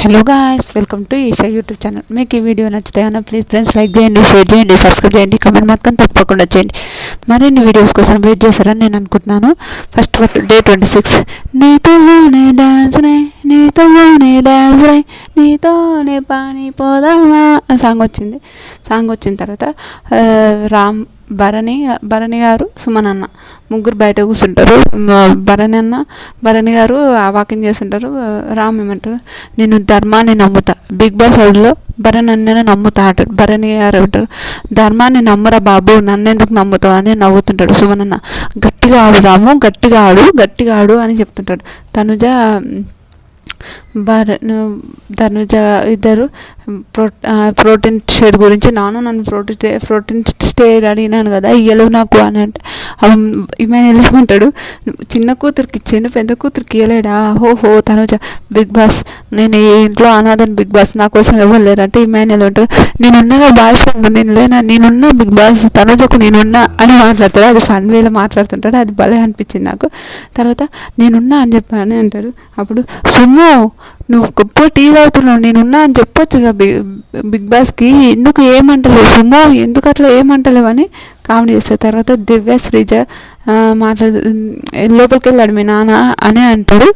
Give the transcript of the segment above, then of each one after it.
Hello guys, welcome to Isha YouTube channel. మీకు ఈ video నచ్చితే కన్నా ప్లీజ్ ఫ్రెండ్స్ లైక్ చేయండి, షేర్ చేయండి, సబ్స్క్రైబ్ చేయండి, కమెంట్ మాత్రం తప్పకుండా చేయండి. మరిన్ని వీడియోస్ కోసం వెయిట్ చేస్తారని నేను అనుకుంటున్నాను. First day 26. నీతోనే డాన్స్ రే, నీతోనే డాన్స్ రే, నీతోనే పాని పోదామా సాంగ్ వచ్చింది. సాంగ్ వచ్చిన తర్వాత భరణి గారు, సుమన్ అన్న ముగ్గురు బయట కూర్చుంటారు. భరణి గారు వాకింగ్ చేస్తుంటారు. రామ్ ఏమంటారు, నేను ధర్మాన్ని నమ్ముతా, బిగ్ బాస్ హౌస్లో భరణి అన్ననే నమ్ముతా అంటాడు. భరణి గారు అంటారు, ధర్మాన్ని నమ్మరా బాబు, నన్నెందుకు నమ్ముతావు అని నవ్వుతుంటాడు. సుమన్ అన్న, గట్టిగా ఆడు రాము, గట్టిగా ఆడు అని చెప్తుంటాడు. తనుజ ఇద్దరు ప్రోటీన్ షేర్ గురించి, నన్ను ప్రోటీన్ షేర్ అడిగినాను కదా, ఇయ్యలేవు నాకు అని అంటే ఇమాన్యుయల్ ఏమంటాడు, చిన్న కూతురికి ఇచ్చిండు, పెద్ద కూతురికి ఇయ్యలేడా, హో తనుజ, బిగ్ బాస్ నేను ఈ ఇంట్లో అనాథని, బిగ్ బాస్ నా కోసం ఎవరు లేరు అంటే ఇమాన్యుయల్ అంటాడు, నేనున్నగా బాయ్ ఫ్రెండ్, నేనున్నా బిగ్ బాస్, తనుజకు నేనున్నా అని మాట్లాడతాడు. అది ఫన్ వేలో మాట్లాడుతుంటాడు. అది భలే అనిపించింది నాకు. తర్వాత నేనున్నా అని చెప్పాను అంటాడు. అప్పుడు సుమ్ము, నువ్వు గొప్ప టీ తాగుతున్నావు, నేనున్నా అని చెప్పొచ్చుగా బిగ్ బాస్కి, ఎందుకు ఏమంటలేవు సుమో, ఎందుకు అట్లా ఏమంటలేవు అని కామెడీ చేస్తారు. తర్వాత దివ్య శ్రీజ లోపలికి వెళ్ళాడు మీ నాన్న అని అంటాడు.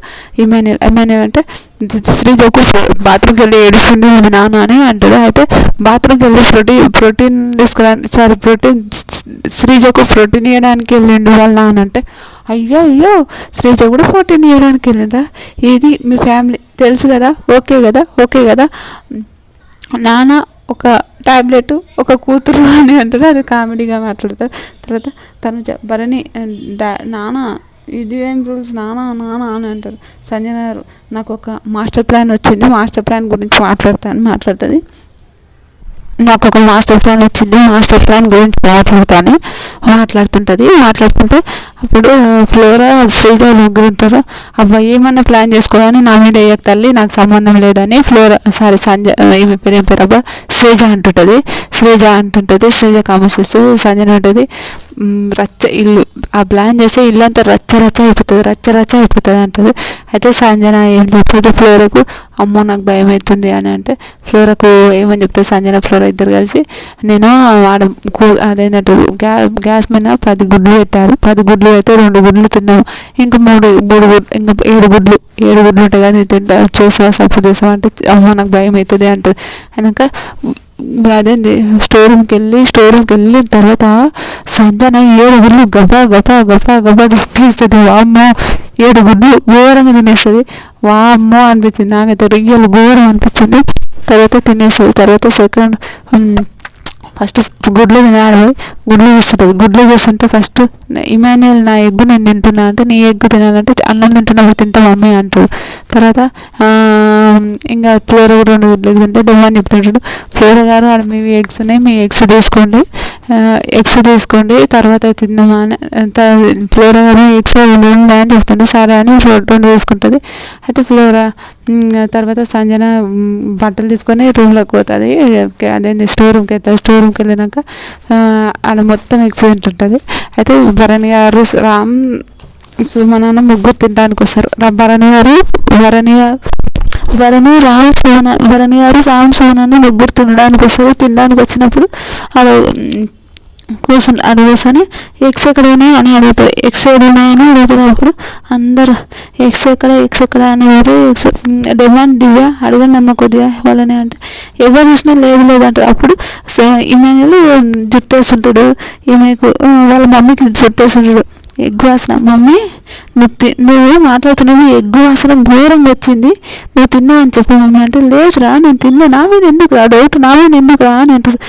ఇమాన్యుయల్ అంటే శ్రీజకు బాత్రూమ్కి వెళ్ళి ఏడుస్తుండే మీ నాన్న అని అంటాడు. అయితే బాత్రూమ్కి వెళ్ళి ప్రోటీన్ శ్రీజకు ప్రోటీన్ ఇవ్వడానికి వెళ్ళిండు వాళ్ళ నాన్న అంటే, అయ్యో శ్రీజ కూడా ప్రోటీన్ ఇవ్వడానికి వెళ్ళిండ్రా, ఇది మీ ఫ్యామిలీ తెలుసు కదా, ఓకే కదా నాన్న ఒక టాబ్లెట్ ఒక కూతురు అని అంటారు. అది కామెడీగా మాట్లాడతారు. తర్వాత తనుజ భరణి నాన్న ఇది ఏం రూల్స్ నానా అని అంటారు. సంజన గారు, నాకు ఒక మాస్టర్ ప్లాన్ వచ్చింది, మాస్టర్ ప్లాన్ గురించి మాట్లాడుతుంది. నాకు ఒక మాస్టర్ ప్లాన్ వచ్చింది, మాస్టర్ ప్లాన్ గురించి మాట్లాడుతుంటుంది. మాట్లాడుతుంటే అప్పుడు ఫ్లోరా శ్రీజ ముగ్గురు ఉంటారు. అబ్బాయి ఏమన్నా ప్లాన్ చేసుకోవాలని నా మీద వేయక తల్లి, నాకు సంబంధం లేదని ఈమె పేరు అబ్బా శ్రీజ అంటుంటుంది. శ్రీజ కామెంట్స్ చేస్తూ సంజన ఉంటుంది, ఇల్లు ఆ ప్లాన్ చేస్తే ఇల్లు అంతా రచ్చ అయిపోతుంది అంటారు. అయితే సంజన ఏం చెప్తుంది ఫ్లోరకు, అమ్మో నాకు భయం అవుతుంది అని అంటే, ఫ్లోరకు ఏమని చెప్తుంది సంజన ఫ్లోరా ఇద్దరు కలిసి, నేను అదేంటంటే గ్యాస్ మీద 10 గుడ్లు పెట్టారు, 10 గుడ్లు అయితే 2 గుడ్లు తిన్నాము, ఇంకా 7 గుడ్లు ఉంటాయి కదా, తింటా సపోర్ట్ చేసావు అంటే, అమ్మో నాకు భయం అవుతుంది అంటుంది. అయినాక అదేంటి స్టోర్ రూమ్కి వెళ్ళిన తర్వాత సంజన 7 గుడ్లు గబా తీస్తుంది. వామ్మో 7 గుడ్లు ఘోరంగా తినేస్తుంది. వామ్మో అనిపించింది నాకైతే, రొయ్యలు ఘోరం అనిపించింది. తర్వాత తినేస్తుంది. తర్వాత ఫస్ట్ గుడ్లు తినాలి, గుడ్లు చూస్తుంటే ఫస్ట్ ఇమాన్యుయల్, నా ఎగ్గు నేను తింటున్నా అంటే, నీ ఎగ్గు తినాలంటే అన్నం తింటున్నప్పుడు తింటా మమ్మీ అంటాడు. తర్వాత ఇంకా ఫ్లోరా 2 గుడ్లు తింటే డెమాన్ చెప్తుంటాడు, ఫ్లోరా గారు ఆడ మీ ఎగ్స్ ఉన్నాయి, మీ ఎగ్స్ తీసుకోండి తర్వాత తిందామా అని. ఫ్లోరా గారు ఎగ్స్ ఉన్నాయి అని చెప్తుంటే సరే అని 2 తీసుకుంటుంది. అయితే ఫ్లోరా తర్వాత సంజన బట్టలు తీసుకొని రూమ్లోకి పోతుంది. అదేంటి స్టోర్ రూమ్కి వెళ్తుంది. స్టోర్ రూమ్కి వెళ్ళినాక ఆడ మొత్తం ఎగ్స్ తింటుంటుంది. అయితే భరణి గారు రామ్ సుమన్ ముగ్గురు తినడానికి వస్తారు. భరణి గారు రామ్ సుమన్ ముగ్గురు తినడానికి వస్తారు. తినడానికి వచ్చినప్పుడు కూర్చొని ఎగ్స్ ఎక్కడైనా అని అడుగుతారు. ఎగ్స్ ఏడున్నాయని అడుగుతున్నప్పుడు అందరూ ఎగ్స్ ఎక్కడ అని ఎగ్స్ డెమాన్ దివ్య అడగండి అమ్మ కొద్దిగా వాళ్ళని అంటే, ఎవరు చూసినా లేదంటారు. అప్పుడు ఇమాన్యుయల్ జుట్టేస్తుంటాడు, ఈమెకు వాళ్ళ మమ్మీకి జుట్టేస్తుంటాడు. ఎగ్గు వాసన, మమ్మీ నువ్వు మాట్లాడుతున్నావు, ఎగ్గు వాసన ఘోరంగా వచ్చింది, నువ్వు తిన్నావని చెప్పు మమ్మీ అంటే, లేదురా నేను తిన్నా, నా మీద ఎందుకు రా డౌట్, నా మీద ఎందుకు రా అని అంటారు.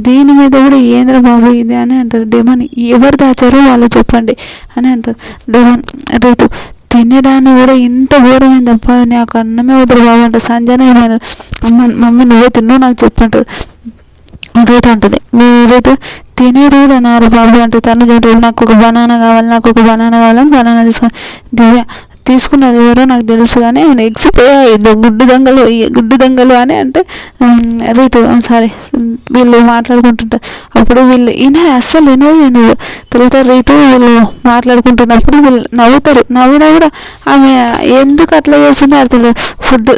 దీని మీద కూడా ఏంద్ర బాబు ఇది అని అంటారు. డెమాన్, ఎవరు దాచారో వాళ్ళు చెప్పండి అని అంటారు. డెమాన్, రేపు తినడానికి కూడా ఇంత ఘోరమైంది తప్ప నాకు అన్నమే వద్దరు బాబు అంటే, సంజన మమ్మీ నువ్వే తిన్నావు నాకు చెప్పంటారు. రేటు అంటుంది, మీరు తినేది కూడా అన్నారు బాబు అంటే, తను నాకు ఒక బనానా కావాలని బనానా తీసుకొని, దివ్య తీసుకున్నది ఎవరో నాకు తెలుసు కానీ ఎగ్స్ గుడ్డు దొంగలు అని అంటే రీతు సారీ వీళ్ళు మాట్లాడుకుంటుంటారు. అప్పుడు ఈయన అస్సలు వినదు. తర్వాత రీతు వీళ్ళు మాట్లాడుకుంటున్నప్పుడు వీళ్ళు నవ్వినా కూడా ఆమె ఎందుకు అట్లా చేస్తుందో అర్థం లేదు. ఫుడ్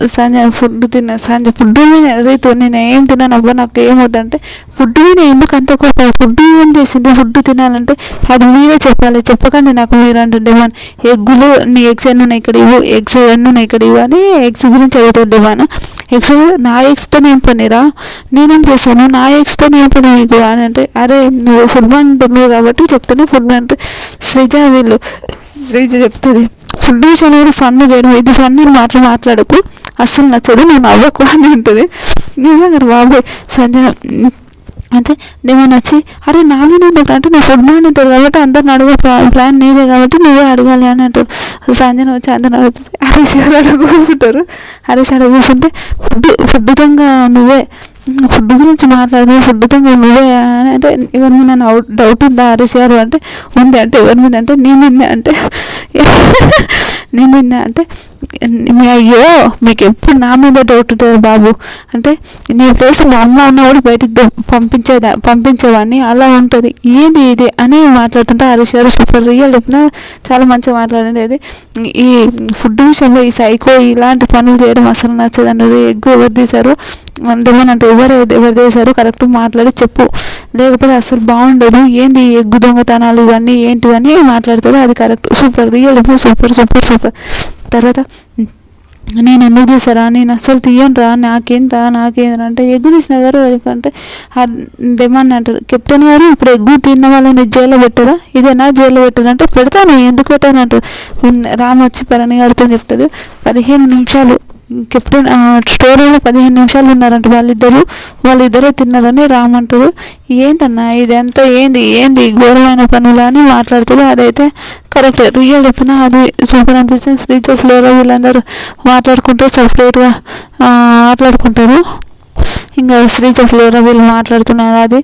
మీద రీతు నేను ఏం తిన్నాను అబ్బా నాకు ఏమవుతుందంటే ఫుడ్ మీద ఎందుకు అంత కోపం, ఫుడ్ ఏం చేసింది, ఫుడ్ తినాలంటే అది మీరే చెప్పాలి, చెప్పకండి నాకు మీరు అంటుండే మన ఎగ్గులు నీ ఎగ్స్ ఎన్ని ఉన్నాయి ఇక్కడ ఇవ్వు, ఎగ్స్ ఎన్ని ఉన్నాయి ఇక్కడ ఇవ్వు అని ఎగ్స్ గురించి అడుగుతుండే మన ఎగ్స్ నా ఎగ్స్తో నేను పనిరా నేనేం చేశాను, నా ఎగ్స్తో నేను పని మీకు అని అంటే అరే నువ్వు ఫుట్బాల్ అంటున్నావు కాబట్టి చెప్తాను. ఫుట్బాల్ అంటే శ్రీజ చెప్తుంది ఫుడ్ విషయంలో కూడా ఫన్ చేయడం, ఇది ఫన్ నేను మాట్లాడకు అస్సలు నచ్చదు నువ్వు నవ్వకు అని ఉంటుంది. నిజంగా బాబాయ్ సంజన అంటే నేను వచ్చి అరే నా మీద అంటే నువ్వు ఫుట్బాల్ అంటారు కాబట్టి అందరిని అడుగు ప్లాన్ నీదే కాబట్టి నువ్వే అడగాలి అని అంటారు. సంజన వచ్చి అందరిని అడుగుతుంది. హరీష్ గారు అడుగుతుంటారు. హరీష్ అడుగుతుంటే ఫుడ్ దొంగ నువ్వే, ఫుడ్ గురించి మాట్లాడదు, ఫుడ్ దొంగ నువ్వే అని అంటే ఎవరి మీద నన్ను డౌట్ ఉందా హరీష్ గారు అంటే ఉంది అంటే ఎవరి మీద అంటే నీ మీద అంటే అయ్యో మీకు ఎప్పుడు నా మీద డౌట్ ఉంటుంది బాబు అంటే నీ ప్లేస్ మా అమ్మ ఉన్నా కూడా బయటికి పంపించేవాడిని అలా ఉంటుంది ఏంది ఇది అని మాట్లాడుతుంటే హరీష్ గారు సూపర్ రియల్ చెప్పిన చాలా మంచిగా మాట్లాడింది. అది ఈ ఫుడ్ విషయంలో ఈ సైకో ఇలాంటి పనులు చేయడం అసలు నచ్చదు అన్నది. ఎగ్గు ఎవరు తీశారు అంటే ఎవరు చేశారు కరెక్ట్ మాట్లాడి చెప్పు, లేకపోతే అసలు బాగుండదు, ఏంది ఎగ్గు దొంగతనాలు ఇవన్నీ ఏంటివని మాట్లాడుతుంది. అది correct super real super super super. తర్వాత నేను ఎందుకు తీసారా, నేను అస్సలు తీయను నాకేంట్రా అంటే ఎగ్గు తీసిన గారు అంటే డెమాండ్ అంటారు. కెప్టెన్ గారు ఇప్పుడు ఎగ్గు తిన్న వాళ్ళని జైల్లో పెట్టారా, ఇదేనా జైల్లో పెట్టారు అంటే పెడతాను ఎందుకు పెట్టాను అంటారు. రామ్ వచ్చి పరణి గారితో చెప్తాడు 15 నిమిషాలు కెప్టెన్ స్టోరీలో 15 నిమిషాలు ఉన్నారంట వాళ్ళిద్దరే తిన్నారని రామ్ అంటారు. ఏంటన్నా ఇదంతా ఏంది ఘోరమైన పనులు అని మాట్లాడుతారు. అదైతే కరెక్ట్ రియల్ చెప్పిన అది సూపర్ అనిపిస్తుంది. శ్రీజ ఫ్లోరా వీళ్ళందరూ సపరేట్గా మాట్లాడుకుంటారు. ఇంకా శ్రీజ ఫ్లోరా వీళ్ళు మాట్లాడుతున్నారు, అది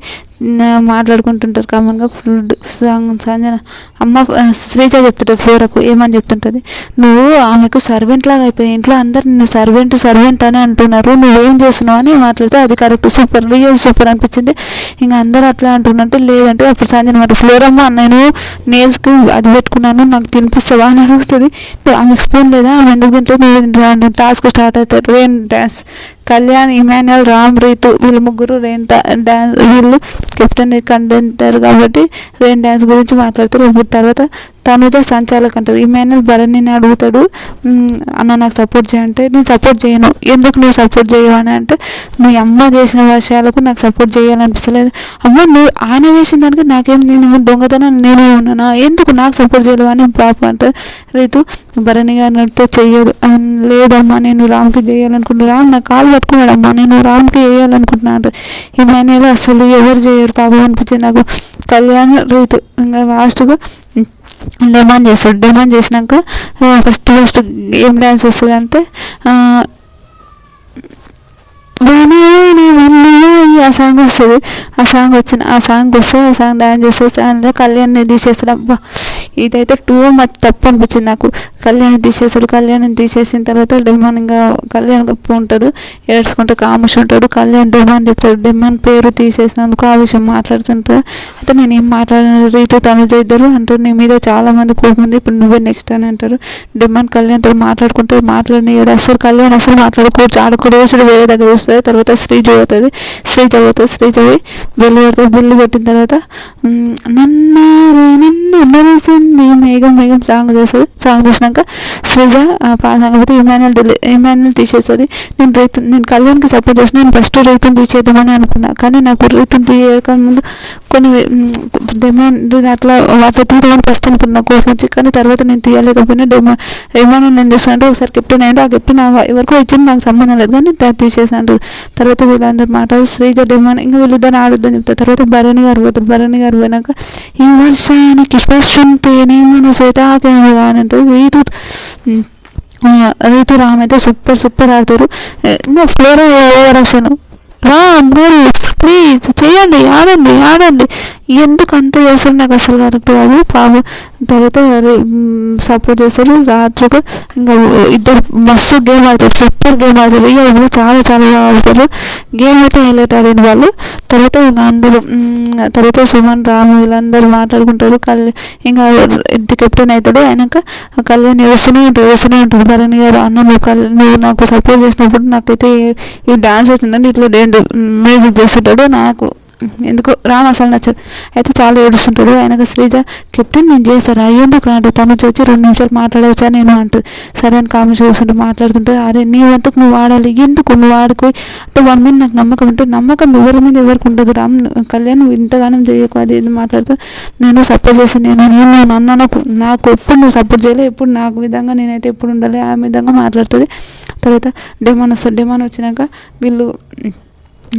మాట్లాడుకుంటుంటారు కామన్గా. ఫుడ్ సంజన అమ్మ శ్రీజ చెప్తుంటుంది ఫ్లోరకు ఏమని చెప్తుంటుంది, నువ్వు ఆమెకు సర్వెంట్ లాగా అయిపోయి ఇంట్లో అందరు నిన్ను సర్వెంట్ అని అంటున్నారు, నువ్వేం చేస్తున్నావు అని మాట్లాడితే అది కరెక్ట్ సూపర్ రియల్ సూపర్ అనిపించింది. ఇంకా అందరూ అట్లా అంటున్నట్టు లేదంటే అప్పుడు సంజన మాట ఫ్లోరమ్మ నేను నేల్స్కి అది పెట్టుకున్నాను నాకు తినిపిస్తావా అని అడుగుతుంది. ఆమెకు స్పూన్ లేదా ఆమె ఎందుకు తింటే నువ్వు టాస్క్ స్టార్ట్ అవుతారు. రెయిన్ డ్యాన్స్ కళ్యాణ్ ఇమాన్యుయల్ రామ్ రీతు వీళ్ళు ముగ్గురు వీళ్ళు కెప్టెన్ కంటెంటారు కాబట్టి రెయిన్ డ్యాన్స్ గురించి మాట్లాడుతారు. ఇప్పుడు తర్వాత తనుజ సంచాలక్ అంటారు. ఇమాన్యుయల్ భరణిని అడుగుతాడు అన్న నాకు సపోర్ట్ చేయంటే నేను సపోర్ట్ చేయను, ఎందుకు నువ్వు సపోర్ట్ చేయవు అని అంటే నీ అమ్మ చేసిన విషయాలకు నాకు సపోర్ట్ చేయాలనిపిస్తలేదు. అమ్మ నువ్వు ఆయన చేసిన దానికి నాకేం నేను దొంగతనం నేనే ఉన్నానా, ఎందుకు నాకు సపోర్ట్ చేయలేవు అని పాప అంటారు. రీతు భరణి గారితో చెయ్యదు లేదమ్మా నేను రామ్కి చేయాలనుకుంటున్నా, రామ్ నా కాలు పట్టుకున్నాడమ్మా నేను రామ్కి వేయాలనుకుంటున్నా అంటే ఇమాన్యుయల్ అసలు ఎవరు చేయరు పాపం అనిపించింది నాకు. కళ్యాణ్ రీతు ఇంకా లాస్ట్గా డిమాండ్ చేసినాక ఫస్ట్ ఏం డ్యాన్స్ వస్తుంది అంటే ఆ సాంగ్ వస్తుంది. ఆ సాంగ్ వస్తే ఆ సాంగ్ డ్యాన్స్ చేస్తే కళ్యాణ్ని తీసేస్తాడు. అబ్బా ఇదైతే టూ మచ్ తప్పు అనిపించింది నాకు. కళ్యాణ్ని తీసేసిన తర్వాత డిమాండ్ ఇంకా కళ్యాణ్ గొప్ప ఉంటాడు ఏడ్చుకుంటే కామర్స్ ఉంటాడు. కళ్యాణ్ డిమాండ్ చెప్తాడు, డిమాండ్ పేరు తీసేసినందుకు ఆ విషయం మాట్లాడుతుంటాడు. అయితే నేను ఏం మాట్లాడిన రీతు తనుజ ఇద్దరు అంటారు నీ మీద చాలా మంది కోపం ఉంది ఇప్పుడు నువ్వే నెక్స్ట్ అని అంటారు. డిమాండ్ కళ్యాణ్తో మాట్లాడిన అసలు కళ్యాణ్ అసలు మాట్లాడుకోవచ్చు ఆడుకో రోజుడు వేరే దగ్గర వస్తుంది. తర్వాత శ్రీజ పోయి బిల్లు పెట్టిన తర్వాత నన్ను మేఘం సాంగ్ చేస్తుంది. సాంగ్ చేసినాక శ్రీజ సంగతి ఇమాన్యుయల్ తీసేస్తుంది. నేను కళ్యాణ్కి సపోర్ట్ చేసిన నేను ఫస్ట్ రీతుని తీసేద్దామని అనుకున్నా, కానీ నాకు రీతుని తీయక ముందు కొన్ని అట్లా వాటి తీయమని ఫస్ట్ అనుకున్నా కోపం వచ్చి, కానీ తర్వాత నేను తీయలేకపోయినా ఇమాన్యుయల్ నేను చేస్తానంటే ఒకసారి కెప్టెన్ అయ్యాడు, ఆ కెప్టెన్ ఎవరికో ఇచ్చింది నాకు సంబంధం లేదు కానీ తీసేసాను. తర్వాత వీళ్ళందరూ మాట్లాడు శ్రీజ డిమాండ్ ఇంకా వీళ్ళిద్దరు ఆడొద్దని చెప్తారు. తర్వాత భరణి గారు పోయినాక ఈ వర్షానికి స్పర్శంటేనేమో సీతాకేమో అని అంటే రీతు రామ్ అయితే సూపర్ ఆడతారు. ఇంకా ఫ్లోర్ ఓవర్ రామ్ గారు ప్లీజ్ చేయండి, ఆడండి ఆడండి, ఎందుకు అంత చేస్తారు నాకు అసలు కరెక్ట్ కాదు. పాపం తర్వాత సపోర్ట్ చేస్తారు. రాత్రికి ఇంకా ఇద్దరు మస్తు గేమ్ ఆడతారు, సూపర్ గేమ్ ఆడతారు. ఇక చాలా చాలా బాగా ఆడతారు. గేమ్ అయితే హైలైట్ ఆడిన వాళ్ళు. తర్వాత ఇంకా అందరూ తర్వాత సుమన్ రాము వీళ్ళందరూ మాట్లాడుకుంటారు. ఇంకా కెప్టెన్ అవుతాడు. అయినాక కళ్యాణ్ ఏడుస్తూనే ఉంటాడు. భరణి గారు అన్న నువ్వు నాకు సపోర్ట్ చేసినప్పుడు నాకైతే ఈ డాన్స్ వచ్చిందని ఇట్లా మ్యూజిక్ చేస్తుంటాడు. నాకు ఎందుకు రామ్ అసలు నచ్చదు. అయితే చాలా ఏడుస్తుంటాడు. ఆయనకు శ్రీజ కెప్టెన్ నేను చేశారా ఎందుకు అంటే తను వచ్చి 2 నిమిషాలు మాట్లాడవచ్చా నేను అంటుంది. సరే అని కామెంట్స్ చూస్తుంటే మాట్లాడుతుంటే అరే నీ వంతుకు నువ్వు వాడాలి, ఎందుకు నువ్వు వాడుకో అంటే 1 minute నాకు నమ్మకం ఉంటుంది. నమ్మకం ఎవరి మీద ఎవరికి ఉండదు. రామ్ కళ్యాణ్ నువ్వు ఇంతగానం చేయకు అది ఇది మాట్లాడుతూ నేను సపోర్ట్ చేసి నేను అన్న నాకు ఎప్పుడు నువ్వు సపోర్ట్ చేయలేదు, ఎప్పుడు నాకు విధంగా నేనైతే ఎప్పుడు ఉండాలి ఆ విధంగా మాట్లాడుతుంది. తర్వాత డెమాన్ వచ్చినాక వీళ్ళు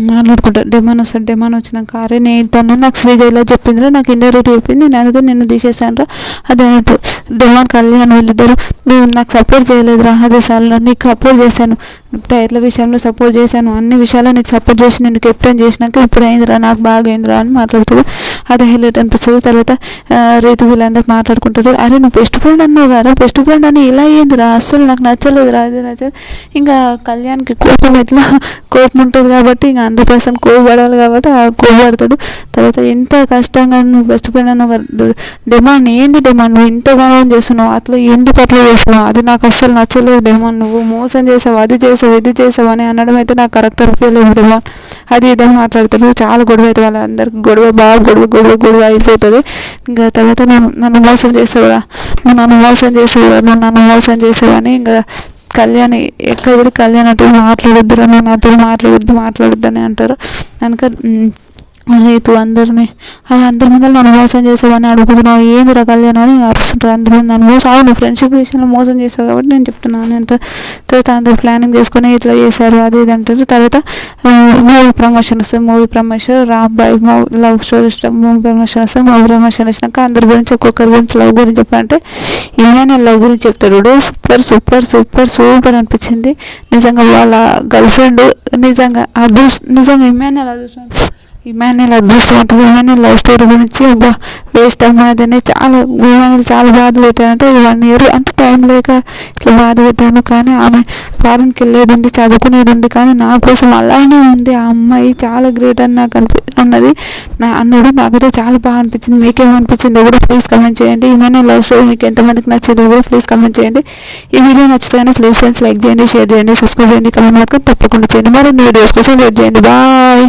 మాట్లాడుకుంటారు. డెమాన్ వచ్చినాక అరే నేను నాకు శ్రీజ ఇలా చెప్పిందిరా, నాకు ఇండైరెక్ట్ చెప్పింది, నేను అందుకని నిన్ను తీసేసాను రా అది అన్నట్టు. డెమాన్ కళ్యాణ్ వీళ్ళిద్దరు నువ్వు నాకు సపోర్ట్ చేయలేదురా, అదే సార్ నీకు సపోర్ట్ చేశాను, టైర్ల విషయంలో సపోర్ట్ చేశాను, అన్ని విషయాల్లో నీకు సపోర్ట్ చేసి నేను కెప్టెన్ చేసినాక ఇప్పుడు అయిందిరా, నాకు బాగా అయిందిరా అని మాట్లాడుతాడు. అది హైలైట్ అనిపిస్తుంది. తర్వాత రీతు వీళ్ళందరూ మాట్లాడుకుంటారు. అరే నువ్వు బెస్ట్ ఫ్రెండ్ అన్నావు కదా, బెస్ట్ ఫ్రెండ్ అని ఇలా అయ్యిందిరా, అస్సలు నాకు నచ్చలేదురా అది నచ్చలేదు. ఇంకా కళ్యాణ్కి కోపం ఉంటుంది కాబట్టి ఇంకా 100% కోపడాలి కాబట్టి ఆ కోపడతాడు. తర్వాత ఎంత కష్టంగా నువ్వు బెస్ట్ ఫ్రెండ్ అన్నావు డెమాండ్ ఏంది డెమాండ్ నువ్వు ఇంతగానో చేస్తున్నావు, అట్లా ఎందుకు అట్లా చేస్తున్నావు, అది నాకు అస్సలు నచ్చలేదు డెమాండ్, నువ్వు మోసం చేసావు, అది చేసావు ఇది చేసావు అని అనడం అయితే నాకు కరెక్ట్ అనిపించలేదు డెమాండ్ అది ఇదని మాట్లాడతాడు. చాలా గొడవ అవుతుంది, వాళ్ళందరికీ గొడవ అయిపోతుంది. ఇంకా తర్వాత నన్ను మోసం చేసావురా, నువ్వు నన్ను మోసం చేసావని ఇంకా కళ్యాణ్ ఎక్కడ కళ్యాణ్ అంటే మాట్లాడొద్దురా, నువ్వు నాతో మాట్లాడొద్దు అని అంటారు. కనుక రైతు అందరినీ అందరి ముందు నన్ను మోసం చేసావని అడుగుతున్నావు ఏందిరా కళ్యాణ్ అని అరుస్తుంటారు. అందరూ నన్ను నువ్వు ఫ్రెండ్షిప్ విషయంలో మోసం చేసావు కాబట్టి నేను చెప్తున్నాను అంటే తర్వాత అందరు ప్లానింగ్ చేసుకుని ఇట్లా చేశారు అది ఇది అంటారు. తర్వాత మూవీ ప్రమోషన్ వస్తుంది. Movie promotion Rambai love story movie promotion వస్తుంది. మూవీ ప్రమోషన్ వచ్చినాక అందరి గురించి ఒక్కొక్కరి గురించి లవ్ గురించి చెప్పాలంటే ఏమైనా లవ్ గురించి చెప్తాడు. సూపర్ అనిపించింది నిజంగా. వాళ్ళ గర్ల్ ఫ్రెండ్ నిజంగా ఇమాన్యుయల్ అదృష్టం ఉంటుంది. ఇమాన్యుయల్ లవ్ స్టోరీ గురించి వేస్ట్ అమ్మాయిని చాలా బాధ పెట్టానంటే 1 year అంటే టైం లేక ఇట్లా బాధ పెట్టాను. కానీ ఆమె ఫారెన్కి వెళ్ళేది ఉంది, చదువుకునేది ఉంది, కానీ నా కోసం అలానే ఉంది. ఆ అమ్మాయి చాలా గ్రేట్ అని నాకు అన్నది అన్నాడు. నాకైతే చాలా బాగా అనిపించింది. మీకేమనిపించిందో కూడా ప్లీజ్ కమెంట్ చేయండి. ఇమాన్యుయల్ లవ్ స్టోరీ మీకు ఎంతమందికి నచ్చిందో కూడా ప్లీజ్ కమెంట్ చేయండి. ఈ వీడియో నచ్చితే ప్లీజ్ ఫ్రెండ్స్ లైక్ చేయండి, షేర్ చేయండి, సబ్స్క్రైబ్ చేయండి, కమెంట్ మాత్రం తప్పకుండా చేయండి. మరిన్ని వీడియోస్ కోసం వెయిట్ చేయండి. బాయ్.